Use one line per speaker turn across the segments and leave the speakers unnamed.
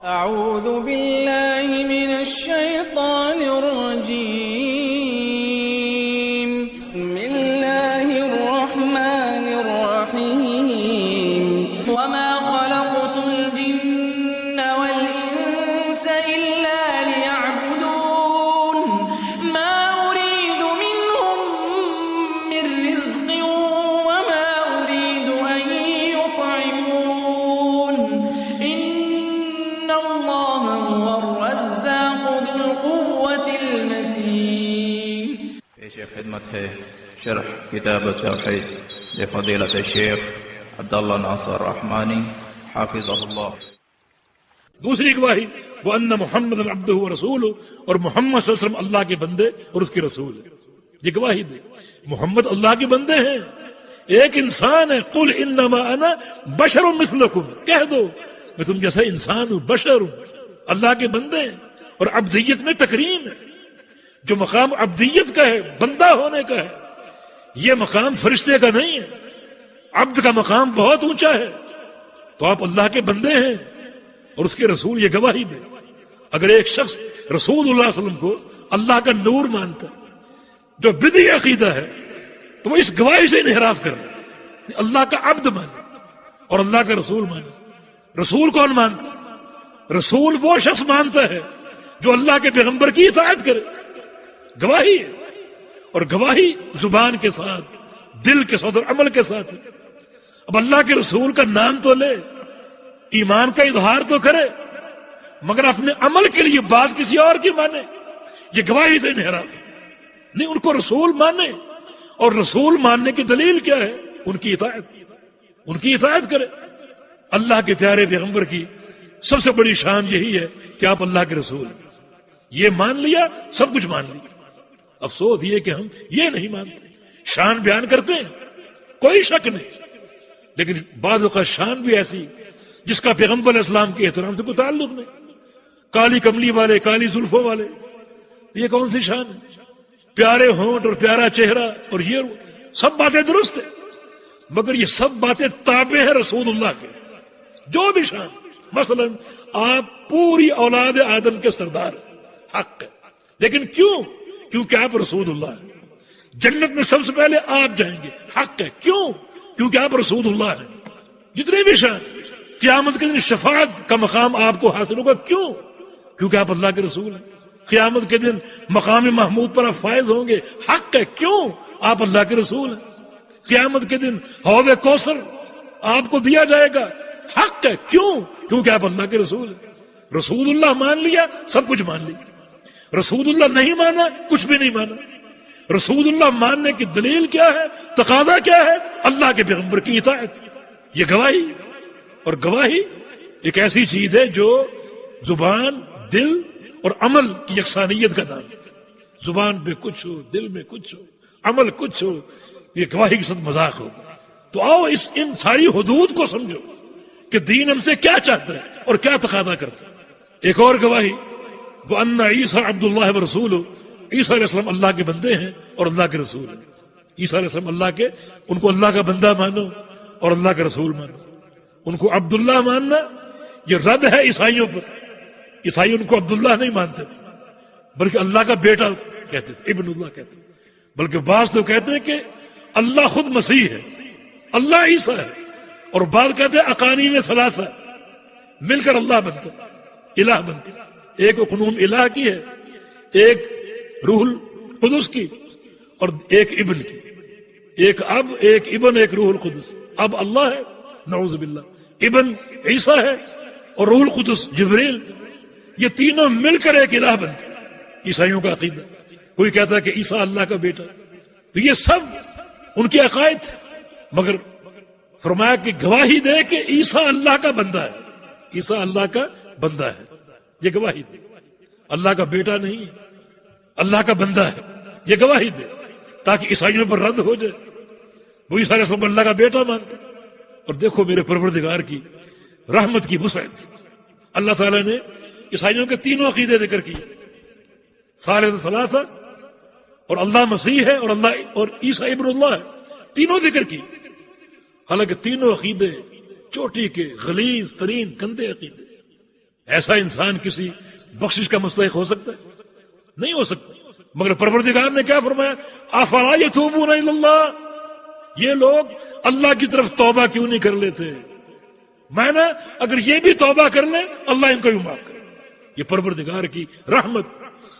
اعوذ باللہ من الشیطان الرجیم بسم اللہ الرحمن الرحیم وما خلقت الجن والانس الا ليعبدون ما اريد منهم من رزق وما اريد ان يطعمون ان اللہ هو الرزاق ذو القوة المتین۔
پیش خدمت ہے شرح کتاب التوحید لفضیلۃ الشیخ عبداللہ ناصر رحمانی حافظہ اللہ۔
دوسری گواہی وہ ان محمد عبدہ و رسول، اور محمد صلی اللہ علیہ وسلم اللہ کے بندے اور اس کے رسول ہیں۔ یہ گواہی دے محمد اللہ کے بندے ہیں، ایک انسان ہے۔ قل انما انا بشر مثلکم، کہہ دو میں تم جیسا انسان ہوں، بشر ہوں۔ اللہ کے بندے ہیں، اور عبدیت میں تکریم ہے۔ جو مقام عبدیت کا ہے، بندہ ہونے کا ہے، یہ مقام فرشتے کا نہیں ہے۔ عبد کا مقام بہت اونچا ہے۔ تو آپ اللہ کے بندے ہیں اور اس کے رسول، یہ گواہی دے۔ اگر ایک شخص رسول اللہ صلی اللہ علیہ وسلم کو اللہ کا نور مانتا ہے، جو بدعی عقیدہ ہے، تو وہ اس گواہی سے انحراف کر رہا ہے۔ اللہ کا عبد مانے اور اللہ کا رسول مانے۔ رسول کون مانتا ہے؟ رسول وہ شخص مانتا ہے جو اللہ کے پیغمبر کی اطاعت کرے۔ گواہی ہے، اور گواہی زبان کے ساتھ، دل کے ساتھ اور عمل کے ساتھ ہے۔ اب اللہ کے رسول کا نام تو لے، ایمان کا اظہار تو کرے، مگر اپنے عمل کے لیے بات کسی اور کی مانے، یہ گواہی سے انحراف ہے۔ نہیں، ان کو رسول مانے، اور رسول ماننے کی دلیل کیا ہے؟ ان کی اطاعت کرے۔ اللہ کے پیارے پیغمبر کی سب سے بڑی شان یہی ہے کہ آپ اللہ کے رسول ہیں۔ یہ مان لیا، سب کچھ مان لیا۔ افسوس یہ کہ ہم یہ نہیں مانتے، شان بیان کرتے ہیں، کوئی شک نہیں، لیکن بعض اوقات شان بھی ایسی جس کا پیغمبر علیہ السلام کے احترام سے کوئی تعلق نہیں۔ کالی کملی والے، کالی زلفوں والے، یہ کون سی شان ہے؟ پیارے ہونٹ اور پیارا چہرہ، اور یہ سب باتیں درست ہیں، مگر یہ سب باتیں تابع ہیں رسول اللہ کے۔ جو بھی شان، مثلا آپ پوری اولاد آدم کے سردار ہیں، حق ہے، لیکن کیونکہ آپ رسول اللہ ہیں۔ جنت میں سب سے پہلے آپ جائیں گے، حق ہے، کیونکہ آپ رسول اللہ ہیں۔ جتنے بھی شان، قیامت کے دن شفاعت کا مقام آپ کو حاصل ہوگا، کیونکہ آپ اللہ کے رسول ہیں۔ قیامت کے دن مقام محمود پر آپ فائز ہوں گے، حق ہے، آپ اللہ کے رسول ہیں۔ قیامت کے دن حوض کوثر آپ کو دیا جائے گا، حق ہے، کیونکہ آپ اللہ کے رسول ہیں۔ رسول اللہ مان لیا، سب کچھ مان لیا۔ رسول اللہ نہیں مانا، کچھ بھی نہیں مانا۔ رسول اللہ ماننے کی دلیل کیا ہے، تقاضا کیا ہے؟ اللہ کے پیغمبر کی اطاعت۔ یہ گواہی، اور گواہی ایک ایسی چیز ہے جو زبان، دل اور عمل کی یکسانیت کا نام ہے۔ زبان پہ کچھ ہو، دل میں کچھ ہو، عمل کچھ ہو، یہ گواہی کے ساتھ مذاق ہوگا۔ تو آؤ ان ساری حدود کو سمجھو کہ دین ہم سے کیا چاہتا ہے اور کیا تقاضا کرتا ہے۔ ایک اور گواہی، وہ ان عیسیٰ عبداللہ و رسول، عیسیٰ علیہ السلام اللہ کے بندے ہیں اور اللہ کے رسول ہیں۔ عیسیٰ علیہ السلام اللہ کے، ان کو اللہ کا بندہ مانو اور اللہ کا رسول مانو۔ ان کو عبداللہ ماننا یہ رد ہے عیسائیوں پر۔ عیسائی ان کو عبداللہ نہیں مانتے تھے، بلکہ اللہ کا بیٹا کہتے تھے، ابن اللہ کہتے تھے۔ بلکہ بعض تو کہتے ہیں کہ اللہ خود مسیح ہے، اللہ عیسیٰ ہے، اور بعض کہتے ہیں اقانیم ثلاثہ، مل کر اللہ بنتا، الہ بنتا۔ ایک قنوم الہ کی ہے، ایک روح القدس کی، اور ایک ابن کی۔ ایک اب، ایک ابن، ایک روح القدس۔ اب اللہ ہے، نعوذ باللہ، ابن عیسیٰ ہے، اور روح القدس جبریل، یہ تینوں مل کر ایک الہ بنتے۔ عیسائیوں کا عقیدہ، کوئی کہتا ہے کہ عیسیٰ اللہ کا بیٹا، تو یہ سب ان کی عقائد، مگر فرمایا کہ گواہی دے کہ عیسیٰ اللہ کا بندہ ہے، عیسیٰ اللہ کا بندہ ہے، یہ گواہی دے، اللہ کا بیٹا نہیں ہے، اللہ کا بندہ ہے، یہ گواہی دے، تاکہ عیسائیوں پر رد ہو جائے۔ وہ عیسیٰ علیہ السلام اللہ کا بیٹا مانتے۔ اور دیکھو میرے پروردگار کی رحمت کی وسعت، اللہ تعالیٰ نے عیسائیوں کے تینوں عقیدے ذکر کیے، ثالث ثلاثہ، اور اللہ مسیح ہے، اور عیسیٰ ابن اللہ ہے، تینوں ذکر کی۔ حالانکہ تینوں عقیدے چوٹی کے غلیظ ترین گندے عقیدے، ایسا انسان کسی بخشش کا مستحق ہو سکتا ہے؟ نہیں ہو سکتا. مگر پروردگار نے کیا فرمایا؟ افلا یتوبون الی اللہ، یہ لوگ اللہ کی طرف توبہ کیوں نہیں کر لیتے؟ معنی اگر یہ بھی توبہ کر لیں اللہ ان کو بھی معاف کرے. یہ پروردگار کی رحمت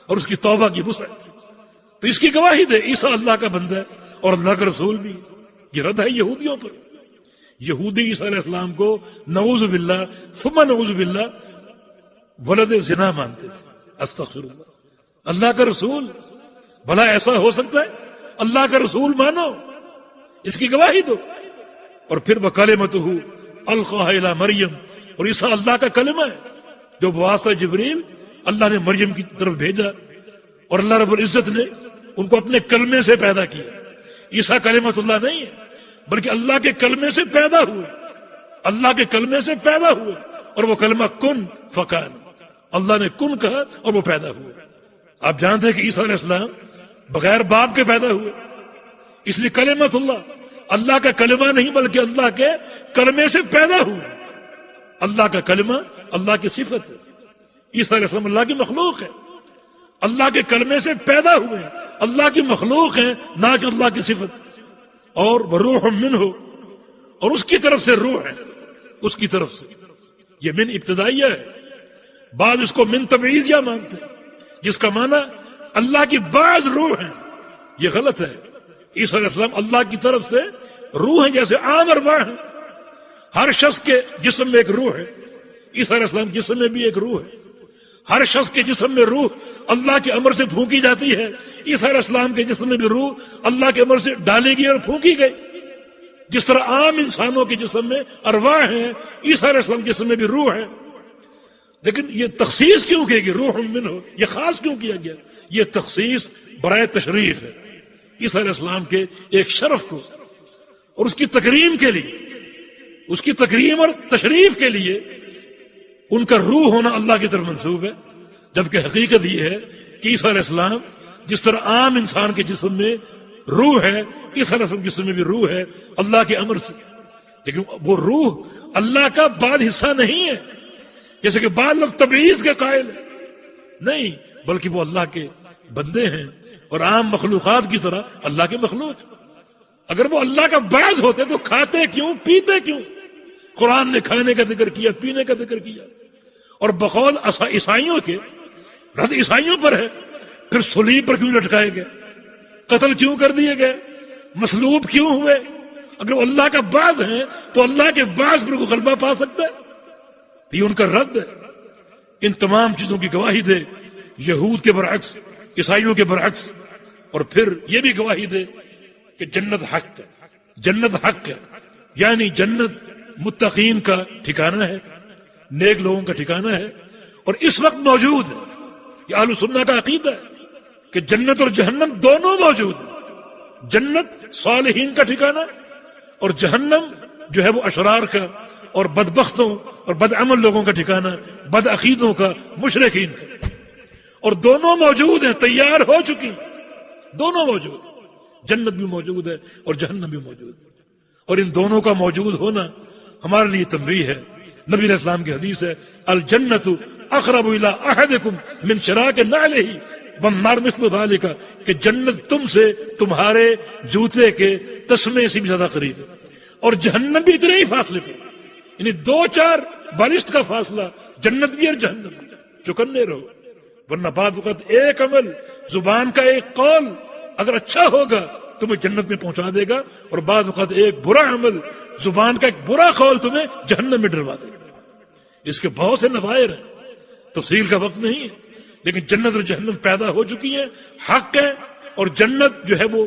اور اس کی توبہ کی وسعت. تو اس کی گواہی دے عیسیٰ اللہ کا بندہ ہے اور اللہ کا رسول بھی. یہ رد ہے یہودیوں پر. یہودی عیسیٰ علیہ السلام کو نعوذ باللہ ثم نعوذ باللہ ولد زنا مانتے تھے. استغفر اللہ. اللہ کا رسول، بھلا ایسا ہو سکتا ہے؟ اللہ کا رسول مانو، اس کی گواہی دو. اور پھر وکلمتہ القاها الی مریم، اور عیسیٰ اللہ کا کلمہ ہے جو بواسطہ جبریل اللہ نے مریم کی طرف بھیجا، اور اللہ رب العزت نے ان کو اپنے کلمے سے پیدا کیا. عیسیٰ کلمۃ اللہ نہیں ہے بلکہ اللہ کے کلمے سے پیدا ہوئے. اللہ کے کلمے سے پیدا ہوئے اور وہ کلمہ کن فکان. اللہ نے کن کہا اور وہ پیدا ہوئے. آپ جانتے ہیں کہ عیسیٰ علیہ السلام بغیر باپ کے پیدا ہوئے، اس لیے کلمۃ اللہ کا کلمہ نہیں بلکہ اللہ کے کلمے سے پیدا ہوئے. اللہ کا کلمہ اللہ کی صفت ہے. عیسیٰ علیہ السلام اللہ کی مخلوق ہے، اللہ کے کلمے سے پیدا ہوئے، اللہ کی مخلوق ہیں نہ کہ اللہ کی صفت. اور روح منہ، اور اس کی طرف سے روح ہے، اس کی طرف سے. یہ من ابتدائیہ ہے. بعض اس کو من تبعیضیہ مانتے ہیں جس کا معنی اللہ کی بعض روح ہیں. یہ غلط ہے. عیسیٰ علیہ السلام اللہ کی طرف سے روح ہیں جیسے عام ارواح ہیں. ہر شخص کے جسم میں ایک روح ہے. عیسیٰ علیہ السلام جسم میں بھی ایک روح ہے. ہر شخص کے جسم میں روح اللہ کے امر سے پھونکی جاتی ہے. عیسیٰ علیہ السلام کے جسم میں بھی روح اللہ کے امر سے ڈالی گئی اور پھونکی گئی. جس طرح عام انسانوں کے جسم میں ارواح ہیں، عیسیٰ علیہ السلام کے جسم میں بھی روح ہے. لیکن یہ تخصیص کیوں کی گئی؟ روح منہ، یہ خاص کیوں کیا گیا؟ یہ تخصیص برائے تشریف ہے. عیسیٰ علیہ السلام کے ایک شرف کو اور اس کی تکریم کے لیے، اس کی تکریم اور تشریف کے لیے ان کا روح ہونا اللہ کی طرف منسوب ہے. جبکہ حقیقت یہ ہے کہ عیسیٰ علیہ السلام جس طرح عام انسان کے جسم میں روح ہے، عیسیٰ علیہ السلام کے جسم میں بھی روح ہے اللہ کے امر سے. لیکن وہ روح اللہ کا بعض حصہ نہیں ہے جیسے کہ بعض لوگ تبعیض کے قائل ہیں. نہیں، بلکہ وہ اللہ کے بندے ہیں اور عام مخلوقات کی طرح اللہ کے مخلوق. اگر وہ اللہ کا بعض ہوتے تو کھاتے کیوں، پیتے کیوں؟ قرآن نے کھانے کا ذکر کیا، پینے کا ذکر کیا. اور بقول عیسائیوں کے رد عیسائیوں پر ہے. پھر صلیب پر کیوں لٹکائے گئے؟ قتل کیوں کر دیے گئے؟ مصلوب کیوں ہوئے؟ اگر وہ اللہ کا بعض ہیں تو اللہ کے بعض پر کوئی غلبہ پا سکتا ہے؟ یہ ان کا رد ہے. ان تمام چیزوں کی گواہی دے یہود کے برعکس، عیسائیوں کے برعکس. اور پھر یہ بھی گواہی دے کہ جنت حق ہے. جنت حق ہے، یعنی جنت متقین کا ٹھکانہ ہے، نیک لوگوں کا ٹھکانہ ہے، اور اس وقت موجود ہے. یہ اہل سنہ کا عقیدہ ہے کہ جنت اور جہنم دونوں موجود ہیں. جنت صالحین کا ٹھکانہ اور جہنم جو ہے وہ اشرار کا اور بدبختوں اور بدعمل لوگوں کا ٹھکانہ، بد عقیدوں کا، مشرکین کا. اور دونوں موجود ہیں، تیار ہو چکی، دونوں موجود ہیں. جنت بھی موجود ہے اور جہنم بھی موجود ہے. اور ان دونوں کا موجود ہونا ہمارے لیے تنبیہ ہے. نبی علیہ السلام کی حدیث ہے الجنت اقرب الی احدکم من شراک نعلہ والنار مثل ذلک، کہ جنت تم سے تمہارے جوتے کے تسمے سے بھی زیادہ قریب ہے، اور جہنم بھی اتنے ہی فاصلے پر. یعنی 2-4 بالشت کا فاصلہ جنت بھی اور جہنم بھی. چکنے رہو، ورنہ بعض وقت ایک عمل، زبان کا ایک قول اگر اچھا ہوگا تمہیں جنت میں پہنچا دے گا، اور بعض وقت ایک برا عمل، زبان کا ایک برا قول تمہیں جہنم میں ڈلوا دے گا. اس کے بہت سے نظائر ہیں، تفصیل کا وقت نہیں ہے. لیکن جنت اور جہنم پیدا ہو چکی ہیں، حق ہے. اور جنت جو ہے وہ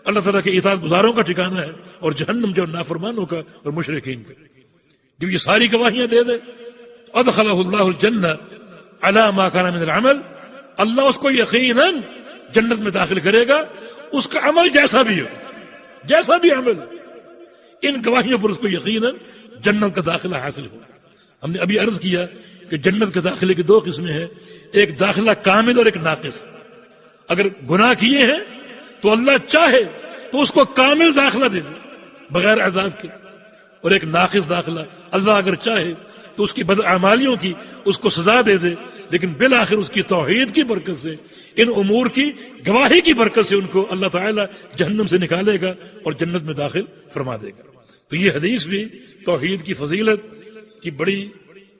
اللہ تعالیٰ کے اطاعت گزاروں کا ٹھکانہ ہے، اور جہنم جو نافرمانوں کا اور مشرکین کا. جب یہ ساری گواہیاں دے دے ادخلہ اللہ الجنہ علی ما کان من العمل، اللہ اس کو یقیناً جنت میں داخل کرے گا اس کا عمل جیسا بھی ہو، جیسا بھی عمل. ان گواہیوں پر اس کو یقیناً جنت کا داخلہ حاصل ہو. ہم نے ابھی عرض کیا کہ جنت کے داخلے کی 2 قسمیں ہیں، ایک داخلہ کامل اور ایک ناقص. اگر گناہ کیے ہیں تو اللہ چاہے تو اس کو کامل داخلہ دے دے بغیر عذاب کے، اور ایک ناقص داخلہ، اللہ اگر چاہے تو اس کی بدعمالیوں کی اس کو سزا دے دے، لیکن بالآخر اس کی توحید کی برکت سے، ان امور کی گواہی کی برکت سے ان کو اللہ تعالیٰ جہنم سے نکالے گا اور جنت میں داخل فرما دے گا۔ تو یہ حدیث بھی توحید کی فضیلت کی بڑی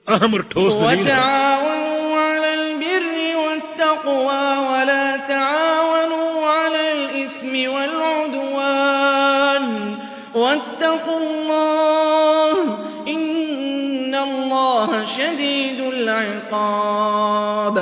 اہم اور ٹھوس دلیل ہے۔
وتعاونوا على البر والتقوى ولا تعاونوا على الإثم والعدوان واتقوا الله إن الله شديد العقاب